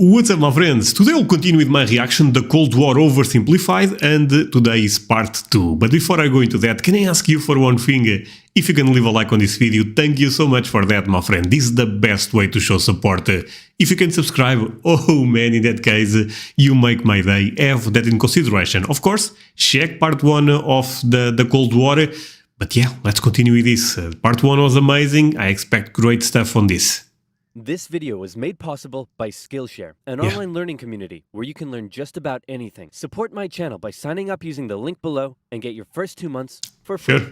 What's up, my friends? Today I'll continue with my reaction, The Cold War Oversimplified, and today is part 2. But before I go into that, can I ask you for one thing? If you can leave a like on this video, thank you so much for that, my friend. This is the best way to show support. If you can subscribe, oh man, in that case, you make my day. Have that in consideration. Of course, check part 1 of the Cold War. But yeah, let's continue with this. Part 1 was amazing. I expect great stuff on this. This video was made possible by Skillshare, an online learning community where you can learn just about anything. Support my channel by signing up using the link below and get your first 2 months for free. Sure.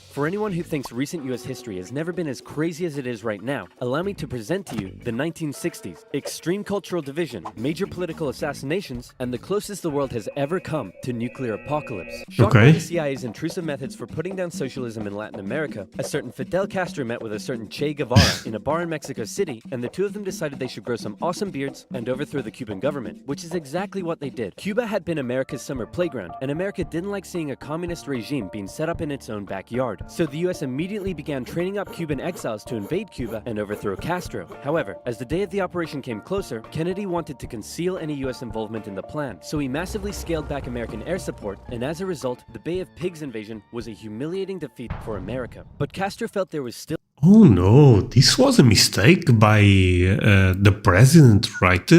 For anyone who thinks recent US history has never been as crazy as it is right now, allow me to present to you the 1960s, extreme cultural division, major political assassinations, and the closest the world has ever come to nuclear apocalypse. Shocked by the CIA's intrusive methods for putting down socialism in Latin America, a certain Fidel Castro met with a certain Che Guevara in a bar in Mexico City, and the two of them decided they should grow some awesome beards and overthrow the Cuban government, which is exactly what they did. Cuba had been America's summer playground, and America didn't like seeing a communist regime being set up in its own backyard. So the US immediately began training up Cuban exiles to invade Cuba and overthrow Castro. However, as the day of the operation came closer, Kennedy wanted to conceal any US involvement in the plan, so he massively scaled back American air support, and as a result, the Bay of Pigs invasion was a humiliating defeat for America. But Castro felt there was still... Oh no, this was a mistake by the president, right?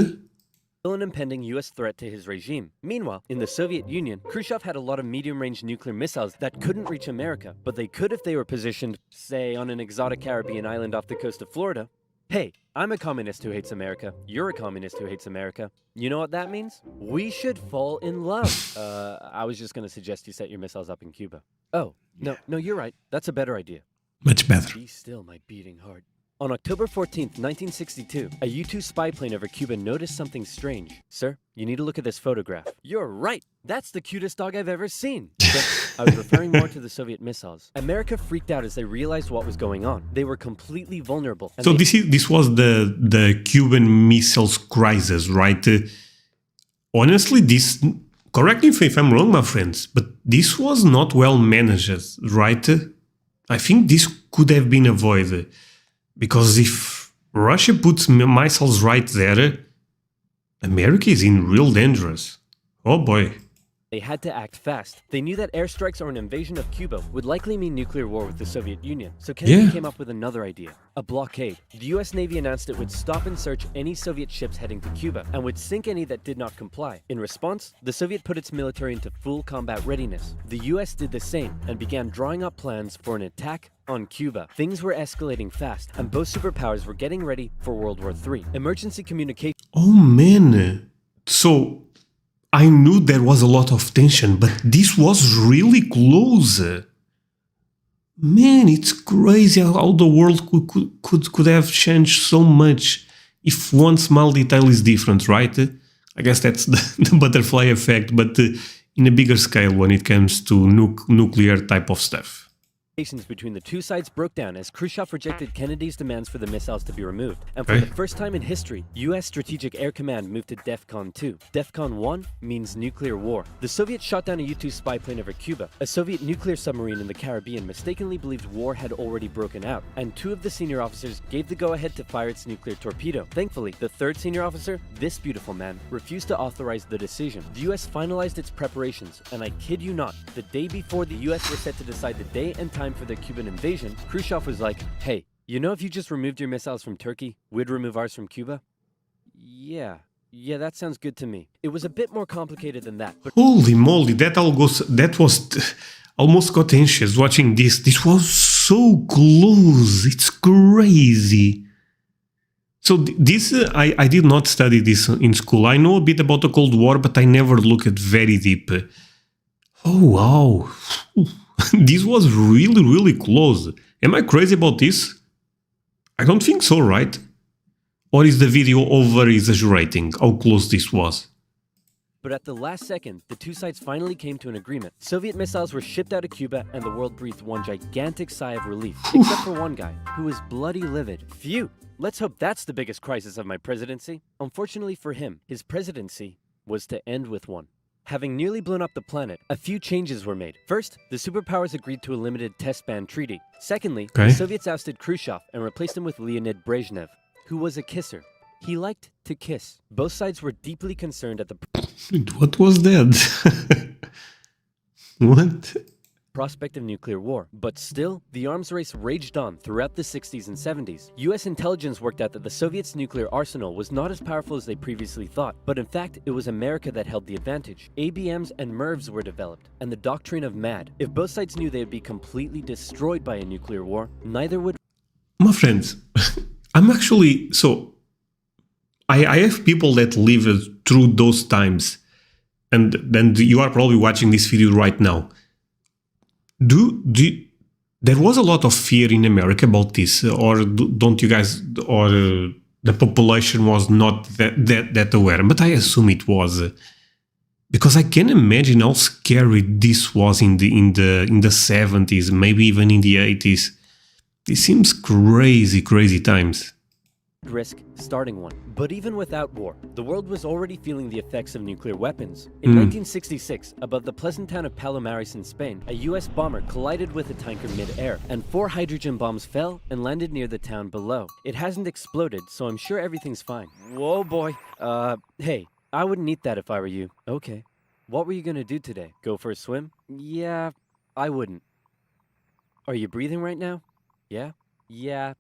an impending US threat to his regime. Meanwhile, in the Soviet Union, Khrushchev had a lot of medium-range nuclear missiles that couldn't reach America, but they could if they were positioned, say, on an exotic Caribbean island off the coast of Florida. Hey, I'm a communist who hates America. You're a communist who hates America. You know what that means? We should fall in love. I was just gonna suggest you set your missiles up in Cuba. Oh, no, you're right. That's a better idea. Much better. Be still, my beating heart. On October 14th, 1962, a U-2 spy plane over Cuba noticed something strange. Sir, you need to look at this photograph. You're right. That's the cutest dog I've ever seen. But I was referring more to the Soviet missiles. America freaked out as they realized what was going on. They were completely vulnerable. So this was the Cuban missiles crisis, right? Honestly, this... Correct me if I'm wrong, my friends, but this was not well managed, right? I think this could have been avoided. Because if Russia puts missiles right there, America is in real dangerous. Oh boy. They had to act fast. They knew that airstrikes or an invasion of Cuba would likely mean nuclear war with the Soviet Union. So Kennedy came up with another idea, a blockade. The US Navy announced it would stop and search any Soviet ships heading to Cuba and would sink any that did not comply. In response, the Soviet put its military into full combat readiness. The US did the same and began drawing up plans for an attack on Cuba. Things were escalating fast, and both superpowers were getting ready for World War III. Emergency communication... Oh man, so I knew there was a lot of tension, but this was really close. Man, it's crazy how the world could have changed so much if one small detail is different, right? I guess that's the butterfly effect, but in a bigger scale when it comes to nuclear type of stuff. Between the two sides broke down as Khrushchev rejected Kennedy's demands for the missiles to be removed. And for the first time in history, US Strategic Air Command moved to DEFCON 2. DEFCON 1 means nuclear war. The Soviets shot down a U-2 spy plane over Cuba. A Soviet nuclear submarine in the Caribbean mistakenly believed war had already broken out, and 2 of the senior officers gave the go-ahead to fire its nuclear torpedo. Thankfully, the 3rd senior officer, this beautiful man, refused to authorize the decision. The US finalized its preparations, and I kid you not, the day before the US were set to decide the day and time for the Cuban invasion, Khrushchev was like, hey, you know if you just removed your missiles from Turkey, we'd remove ours from Cuba? Yeah, that sounds good to me. It was a bit more complicated than that, but... Holy moly, that was almost got anxious watching this. This was so close, it's crazy. So this, I did not study this in school. I know a bit about the Cold War, but I never looked very deep. Oh wow. This was really, really close. Am I crazy about this? I don't think so, right? Or is the video over-exaggerating how close this was? But at the last second, the two sides finally came to an agreement. Soviet missiles were shipped out of Cuba, and the world breathed one gigantic sigh of relief. Except for one guy, who was bloody livid. Phew! Let's hope that's the biggest crisis of my presidency. Unfortunately for him, his presidency was to end with one. Having nearly blown up the planet, a few changes were made. First, the superpowers agreed to a limited test ban treaty. Secondly, the Soviets ousted Khrushchev and replaced him with Leonid Brezhnev, who was a kisser. He liked to kiss. Both sides were deeply concerned at the What was that? What? prospect of nuclear war, but still, the arms race raged on throughout the 60s and 70s. US intelligence worked out that the Soviets' nuclear arsenal was not as powerful as they previously thought, but in fact, it was America that held the advantage. ABMs and MIRVs were developed, and the doctrine of MAD. If both sides knew they would be completely destroyed by a nuclear war, neither would. My friends, I'm actually... So, I have people that live through those times, and then you are probably watching this video right now. There was a lot of fear in America about this, or don't you guys, or the population was not that aware? But I assume it was, because I can imagine how scary this was in the 70s, maybe even in the 80s. It seems crazy times. Risk starting one. But even without war, the world was already feeling the effects of nuclear weapons. In 1966, above the pleasant town of Palomares in Spain, a US bomber collided with a tanker mid-air, and 4 hydrogen bombs fell and landed near the town below. It hasn't exploded, so I'm sure everything's fine. Whoa, boy. Hey, I wouldn't eat that if I were you. Okay. What were you gonna do today? Go for a swim? Yeah, I wouldn't. Are you breathing right now? Yeah? Yeah.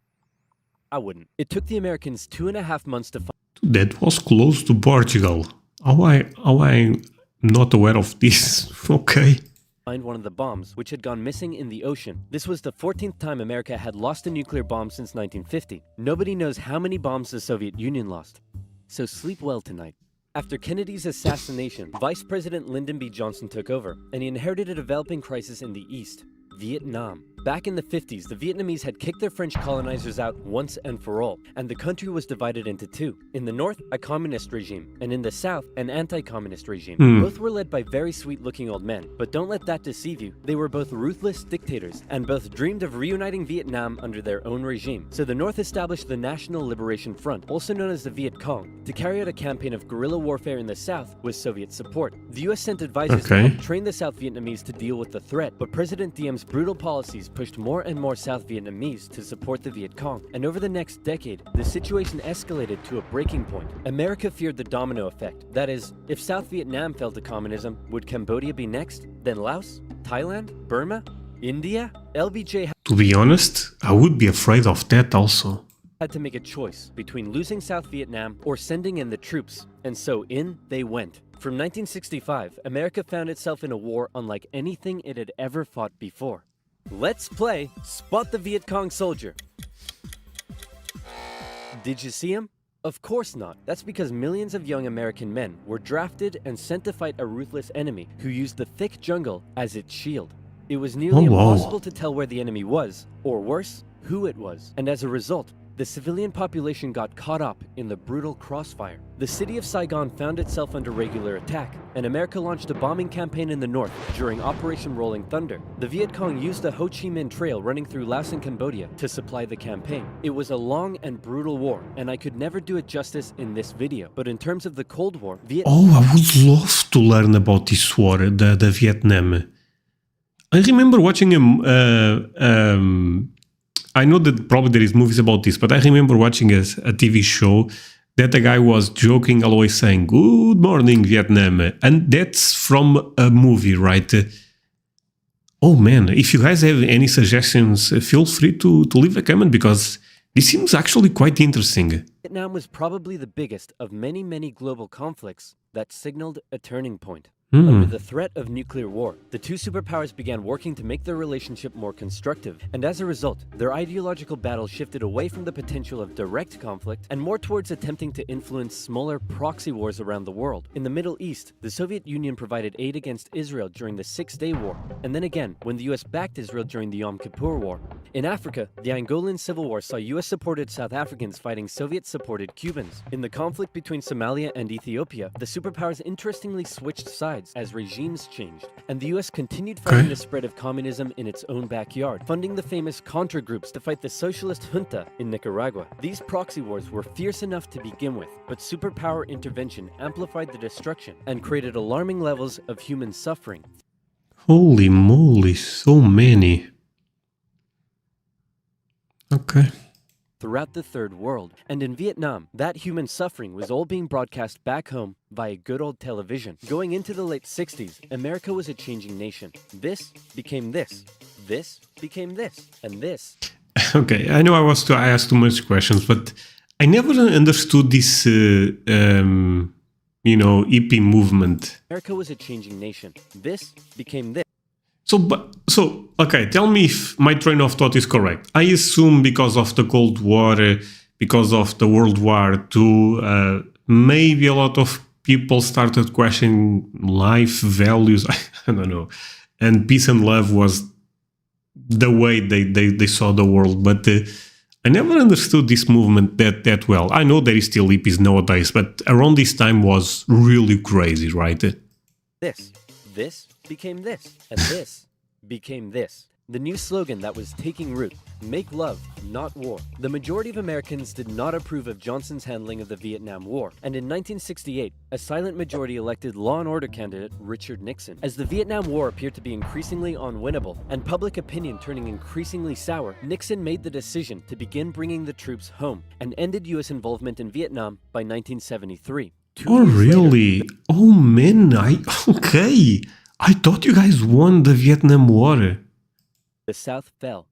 I wouldn't. It took the Americans 2.5 months to find. That was close to Portugal. How I not aware of this? Okay. Find one of the bombs, which had gone missing in the ocean. This was the 14th time America had lost a nuclear bomb since 1950. Nobody knows how many bombs the Soviet Union lost. So sleep well tonight. After Kennedy's assassination, Vice President Lyndon B. Johnson took over, and he inherited a developing crisis in the East. Vietnam. Back in the 50s, the Vietnamese had kicked their French colonizers out once and for all, and the country was divided into two. In the north, a communist regime, and in the south, an anti-communist regime. Both were led by very sweet-looking old men, but don't let that deceive you. They were both ruthless dictators, and both dreamed of reuniting Vietnam under their own regime. So the north established the National Liberation Front, also known as the Viet Cong, to carry out a campaign of guerrilla warfare in the south with Soviet support. The US sent advisors to help train the South Vietnamese to deal with the threat, but President Diem's brutal policies pushed more and more South Vietnamese to support the Viet Cong, and over the next decade, the situation escalated to a breaking point. America feared the domino effect. That is, if South Vietnam fell to communism, would Cambodia be next? Then Laos? Thailand? Burma? India? LBJ To be honest, I would be afraid of that also. had to make a choice between losing South Vietnam or sending in the troops, and so in they went. From 1965, America found itself in a war unlike anything it had ever fought before. Let's play Spot the Viet Cong Soldier. Did you see him? Of course not. That's because millions of young American men were drafted and sent to fight a ruthless enemy who used the thick jungle as its shield. It was nearly impossible to tell where the enemy was, or worse, who it was. And as a result, the civilian population got caught up in the brutal crossfire. The city of Saigon found itself under regular attack, and America launched a bombing campaign in the north during Operation Rolling Thunder. The Viet Cong used the Ho Chi Minh Trail running through Laos and Cambodia to supply the campaign. It was a long and brutal war, and I could never do it justice in this video. But in terms of the Cold War, I would love to learn about this war, the Vietnam. I remember watching I know that probably there is movies about this, but I remember watching a TV show that the guy was joking, always saying, "Good morning, Vietnam." And that's from a movie, right? Oh man, if you guys have any suggestions, feel free to leave a comment, because this seems actually quite interesting. Vietnam was probably the biggest of many, many global conflicts that signaled a turning point. Hmm. Under the threat of nuclear war, the two superpowers began working to make their relationship more constructive, and as a result, their ideological battle shifted away from the potential of direct conflict and more towards attempting to influence smaller proxy wars around the world. In the Middle East, the Soviet Union provided aid against Israel during the Six-Day War, and then again when the US backed Israel during the Yom Kippur War. In Africa, the Angolan Civil War saw US-supported South Africans fighting Soviet-supported Cubans. In the conflict between Somalia and Ethiopia, the superpowers interestingly switched sides as regimes changed, and the US continued fighting the spread of communism in its own backyard, funding the famous Contra groups to fight the socialist junta in Nicaragua. These proxy wars were fierce enough to begin with, but superpower intervention amplified the destruction and created alarming levels of human suffering. Holy moly, so many. Okay. throughout the Third World. And in Vietnam, that human suffering was all being broadcast back home via good old television. Going into the late 60s, America was a changing nation. This became this. This became this. And this. Okay, I know I asked too much questions, but I never understood this, hippie movement. America was a changing nation. This became this. Okay, tell me if my train of thought is correct. I assume because of the Cold War, because of the World War II, maybe a lot of people started questioning life values, I don't know, and peace and love was the way they saw the world, but I never understood this movement that well. I know there is still hippies nowadays, but around this time was really crazy, right? This became this, and this became this. The new slogan that was taking root, make love, not war. The majority of Americans did not approve of Johnson's handling of the Vietnam War, and in 1968, a silent majority elected law and order candidate Richard Nixon. As the Vietnam War appeared to be increasingly unwinnable, and public opinion turning increasingly sour, Nixon made the decision to begin bringing the troops home, and ended U.S. involvement in Vietnam by 1973. Oh, really? Oh, man, okay. I thought you guys won the Vietnam War. The South fell.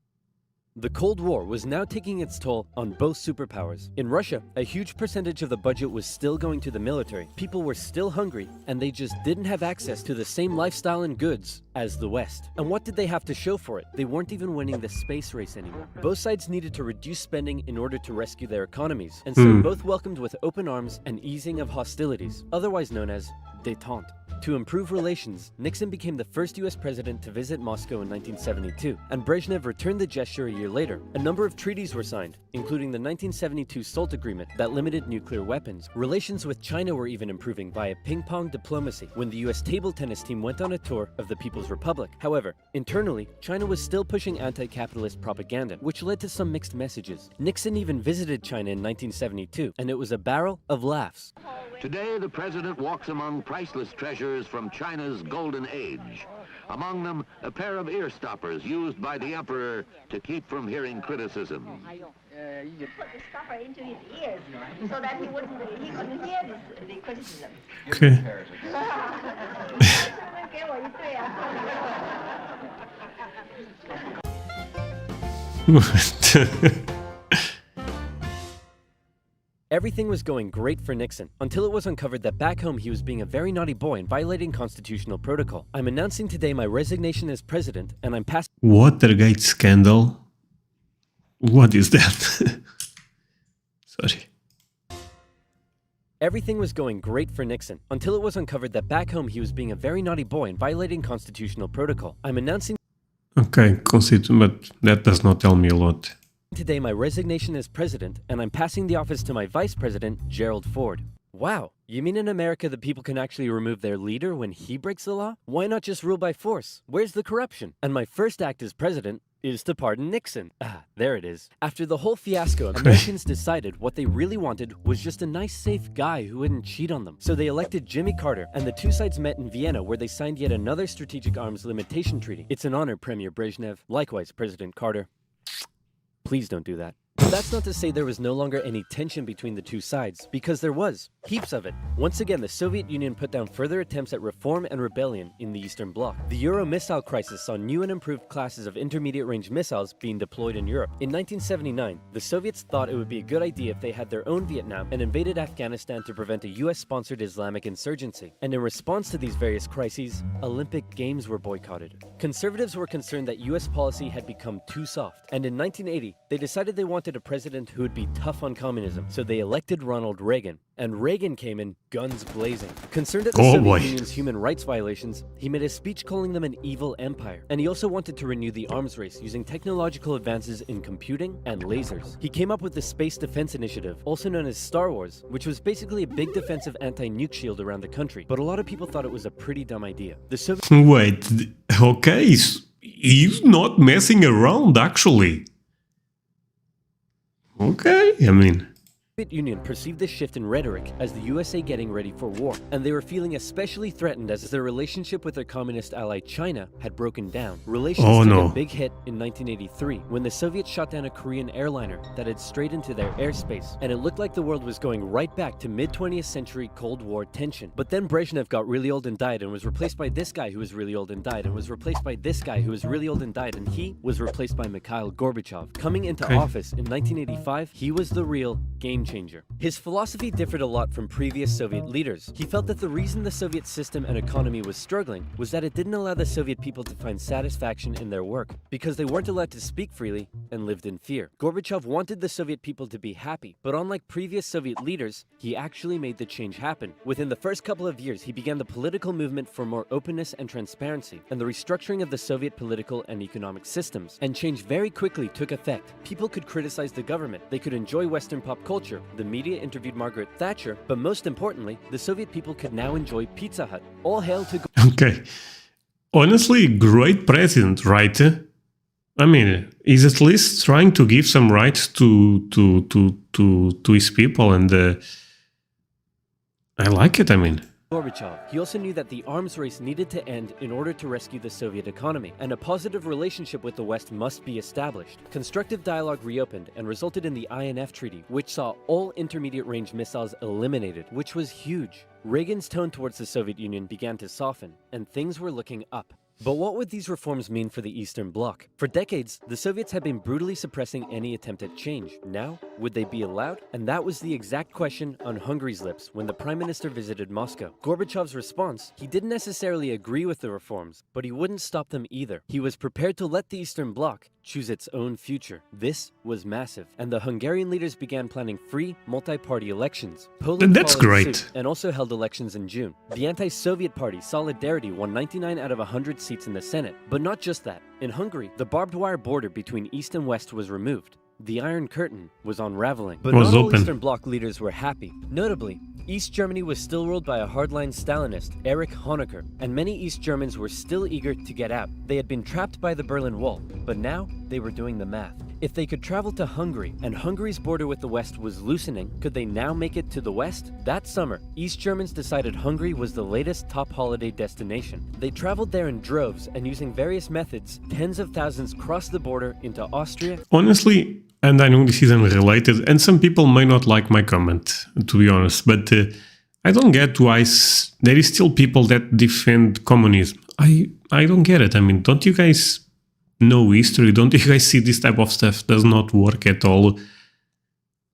The Cold War was now taking its toll on both superpowers. In Russia, a huge percentage of the budget was still going to the military. People were still hungry, and they just didn't have access to the same lifestyle and goods as the West. And what did they have to show for it? They weren't even winning the space race anymore. Both sides needed to reduce spending in order to rescue their economies, and so both welcomed with open arms an easing of hostilities, otherwise known as détente. To improve relations, Nixon became the first U.S. president to visit Moscow in 1972, and Brezhnev returned the gesture a year later. A number of treaties were signed, including the 1972 SALT agreement that limited nuclear weapons. Relations with China were even improving via ping-pong diplomacy when the U.S. table tennis team went on a tour of the People's Republic. However, internally, China was still pushing anti-capitalist propaganda, which led to some mixed messages. Nixon even visited China in 1972, and it was a barrel of laughs. Today, the president walks among priceless treasures from China's golden age. Among them, a pair of ear stoppers used by the emperor to keep from hearing criticism. You put the stopper into his ears so that he couldn't hear the criticism. Okay. Everything was going great for Nixon, until it was uncovered that back home he was being a very naughty boy and violating constitutional protocol. I'm announcing today my resignation as president, and I'm passing... Watergate scandal? What is that? Sorry. Everything was going great for Nixon, until it was uncovered that back home he was being a very naughty boy and violating constitutional protocol. I'm announcing... Okay, but that does not tell me a lot. Today my resignation as president, and I'm passing the office to my vice president, Gerald Ford. Wow, you mean in America the people can actually remove their leader when he breaks the law? Why not just rule by force? Where's the corruption? And my first act as president is to pardon Nixon. Ah, there it is. After the whole fiasco, Americans decided what they really wanted was just a nice, safe guy who wouldn't cheat on them. So they elected Jimmy Carter, and the two sides met in Vienna where they signed yet another strategic arms limitation treaty. It's an honor, Premier Brezhnev. Likewise, President Carter. Please don't do that. That's not to say there was no longer any tension between the two sides, because there was. Heaps of it. Once again, the Soviet Union put down further attempts at reform and rebellion in the Eastern Bloc. The Euro missile crisis saw new and improved classes of intermediate-range missiles being deployed in Europe. In 1979, the Soviets thought it would be a good idea if they had their own Vietnam and invaded Afghanistan to prevent a US-sponsored Islamic insurgency. And in response to these various crises, Olympic Games were boycotted. Conservatives were concerned that US policy had become too soft, and in 1980, they decided they wanted a president who would be tough on communism, so they elected Ronald Reagan. And Reagan came in guns blazing. Concerned at the Soviet Union's human rights violations, he made a speech calling them an evil empire. And he also wanted to renew the arms race using technological advances in computing and lasers. He came up with the Space Defense Initiative, also known as Star Wars, which was basically a big defensive anti-nuke shield around the country. But a lot of people thought it was a pretty dumb idea. The Soviet... Wait, okay, he's not messing around, actually. Okay, I mean, Soviet Union perceived this shift in rhetoric as the USA getting ready for war, and they were feeling especially threatened as their relationship with their communist ally China had broken down. Relations took a big hit in 1983 when the Soviets shot down a Korean airliner that had strayed into their airspace, and it looked like the world was going right back to mid-20th century Cold War tension. But then Brezhnev got really old and died, and was replaced by this guy who was really old and died, and was replaced by this guy who was really old and died, and he was replaced by Mikhail Gorbachev. Coming into office in 1985, he was the real game changer. His philosophy differed a lot from previous Soviet leaders. He felt that the reason the Soviet system and economy was struggling was that it didn't allow the Soviet people to find satisfaction in their work, because they weren't allowed to speak freely and lived in fear. Gorbachev wanted the Soviet people to be happy, but unlike previous Soviet leaders, he actually made the change happen. Within the first couple of years, he began the political movement for more openness and transparency, and the restructuring of the Soviet political and economic systems. And change very quickly took effect. People could criticize the government, they could enjoy Western pop culture, the media interviewed Margaret Thatcher, but most importantly, the Soviet people could now enjoy Pizza Hut. All hail to... Okay. Honestly, great president, right? I mean, he's at least trying to give some rights to his people, and I like it, I mean. Gorbachev. He also knew that the arms race needed to end in order to rescue the Soviet economy, and a positive relationship with the West must be established. Constructive dialogue reopened and resulted in the INF Treaty, which saw all intermediate-range missiles eliminated, which was huge. Reagan's tone towards the Soviet Union began to soften, and things were looking up. But what would these reforms mean for the Eastern Bloc? For decades, the Soviets had been brutally suppressing any attempt at change. Now, would they be allowed? And that was the exact question on Hungary's lips when the Prime Minister visited Moscow. Gorbachev's response, he didn't necessarily agree with the reforms, but he wouldn't stop them either. He was prepared to let the Eastern Bloc choose its own future. This was massive, and the Hungarian leaders began planning free, multi-party elections. Poland That's followed great. suit and also held elections in June. The anti-Soviet party Solidarity won 99 out of 100 seats in the Senate. But not just that. In Hungary, the barbed wire border between East and West was removed. The Iron Curtain was unraveling. But not all Eastern Bloc leaders were happy. Notably, East Germany was still ruled by a hardline Stalinist, Erich Honecker, and many East Germans were still eager to get out. They had been trapped by the Berlin Wall, but now they were doing the math. If they could travel to Hungary, and Hungary's border with the West was loosening, could they now make it to the West? That summer, East Germans decided Hungary was the latest top holiday destination. They traveled there in droves, and using various methods, tens of thousands crossed the border into Austria. Honestly, and I know this is unrelated, and some people may not like my comment, to be honest, but I don't get why there is still people that defend communism. I don't get it. I mean, don't you guys know history? Don't you guys see this type of stuff does not work at all?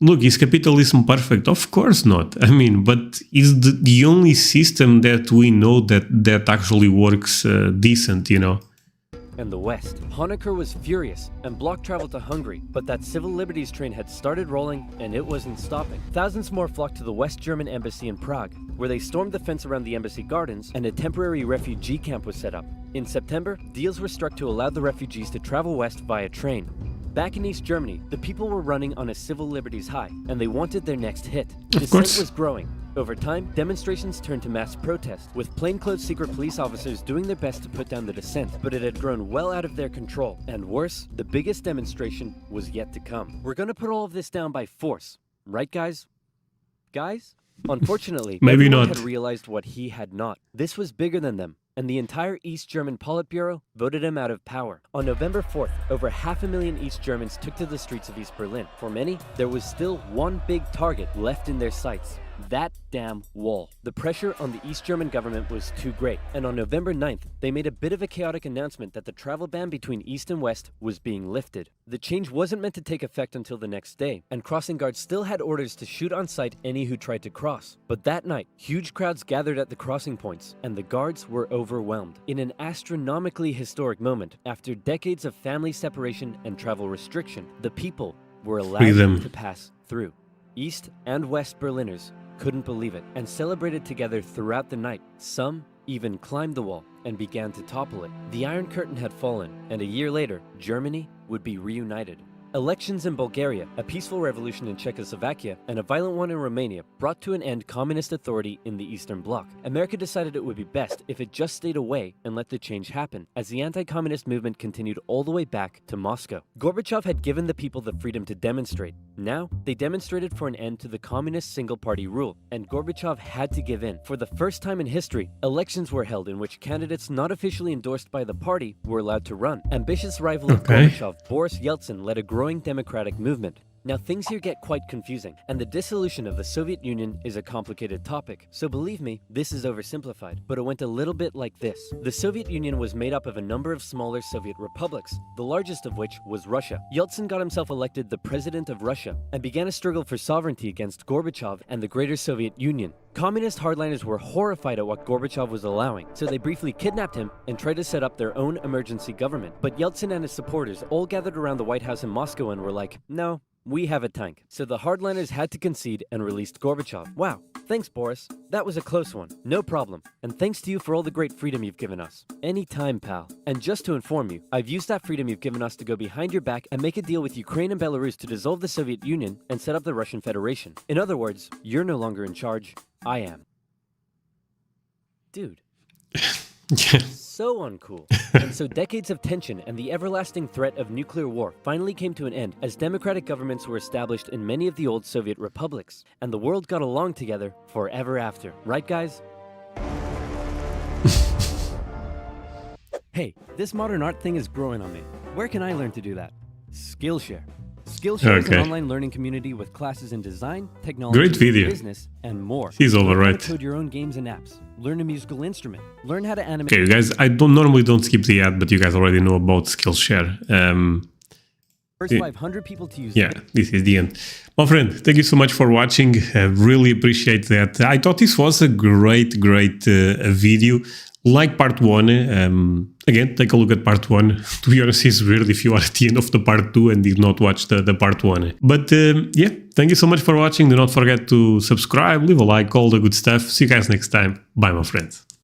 Look, is capitalism perfect? Of course not. I mean, but is the only system that we know that actually works decent, you know? And the West. Honecker was furious, and Bloc traveled to Hungary, but that civil liberties train had started rolling, and it wasn't stopping. Thousands more flocked to the West German embassy in Prague, where they stormed the fence around the embassy gardens, and a temporary refugee camp was set up. In September, deals were struck to allow the refugees to travel west via train. Back in East Germany, the people were running on a civil liberties high, and they wanted their next hit. Dissent was growing. Over time, demonstrations turned to mass protest, with plainclothes secret police officers doing their best to put down the dissent, but it had grown well out of their control. And worse, the biggest demonstration was yet to come. We're gonna put all of this down by force, right guys? Guys? Unfortunately, maybe everyone not. had realized what he had not. This was bigger than them, and the entire East German Politburo voted him out of power. On November 4th, over 500,000 East Germans took to the streets of East Berlin. For many, there was still one big target left in their sights. That damn wall. The pressure on the East German government was too great, and on November 9th, they made a bit of a chaotic announcement that the travel ban between East and West was being lifted. The change wasn't meant to take effect until the next day, and crossing guards still had orders to shoot on sight any who tried to cross. But that night, huge crowds gathered at the crossing points, and the guards were overwhelmed. In an astronomically historic moment, after decades of family separation and travel restriction, the people were allowed to pass through. East and West Berliners couldn't believe it and celebrated together throughout the night. Some even climbed the wall and began to topple it. The Iron Curtain had fallen, and a year later, Germany would be reunited. Elections in Bulgaria, a peaceful revolution in Czechoslovakia, and a violent one in Romania brought to an end communist authority in the Eastern Bloc. America decided it would be best if it just stayed away and let the change happen, as the anti-communist movement continued all the way back to Moscow. Gorbachev had given the people the freedom to demonstrate. Now, they demonstrated for an end to the communist single-party rule, and Gorbachev had to give in. For the first time in history, elections were held in which candidates not officially endorsed by the party were allowed to run. Ambitious rival of Gorbachev, Boris Yeltsin, led a growing democratic movement. Now things here get quite confusing, and the dissolution of the Soviet Union is a complicated topic. So believe me, this is oversimplified, but it went a little bit like this. The Soviet Union was made up of a number of smaller Soviet republics, the largest of which was Russia. Yeltsin got himself elected the president of Russia and began a struggle for sovereignty against Gorbachev and the greater Soviet Union. Communist hardliners were horrified at what Gorbachev was allowing, so they briefly kidnapped him and tried to set up their own emergency government. But Yeltsin and his supporters all gathered around the White House in Moscow and were like, no, we have a tank. So the hardliners had to concede and released Gorbachev. Wow, thanks Boris. That was a close one. No problem. And thanks to you for all the great freedom you've given us. Anytime, pal. And just to inform you, I've used that freedom you've given us to go behind your back and make a deal with Ukraine and Belarus to dissolve the Soviet Union and set up the Russian Federation. In other words, you're no longer in charge. I am. Dude. Yeah. So uncool. And so decades of tension and the everlasting threat of nuclear war finally came to an end as democratic governments were established in many of the old Soviet republics, and the world got along together forever after. Right, guys? Hey, this modern art thing is growing on me. Where can I learn to do that? Skillshare. Skillshare is an online learning community with classes in design, technology, Great video. business, and more. He's all Learn how right. to code your own games and apps. Learn a musical instrument. Learn how to animate. Okay, you guys, I normally don't skip the ad, but you guys already know about Skillshare. First 500 people to use. Yeah, this is the end. My friend, thank you so much for watching. I really appreciate that. I thought this was a great video. Like part 1, again, take a look at part 1. To be honest, it's weird if you are at the end of the part 2 and did not watch the part 1. But yeah, thank you so much for watching. Do not forget to subscribe, leave a like, all the good stuff. See you guys next time. Bye, my friends.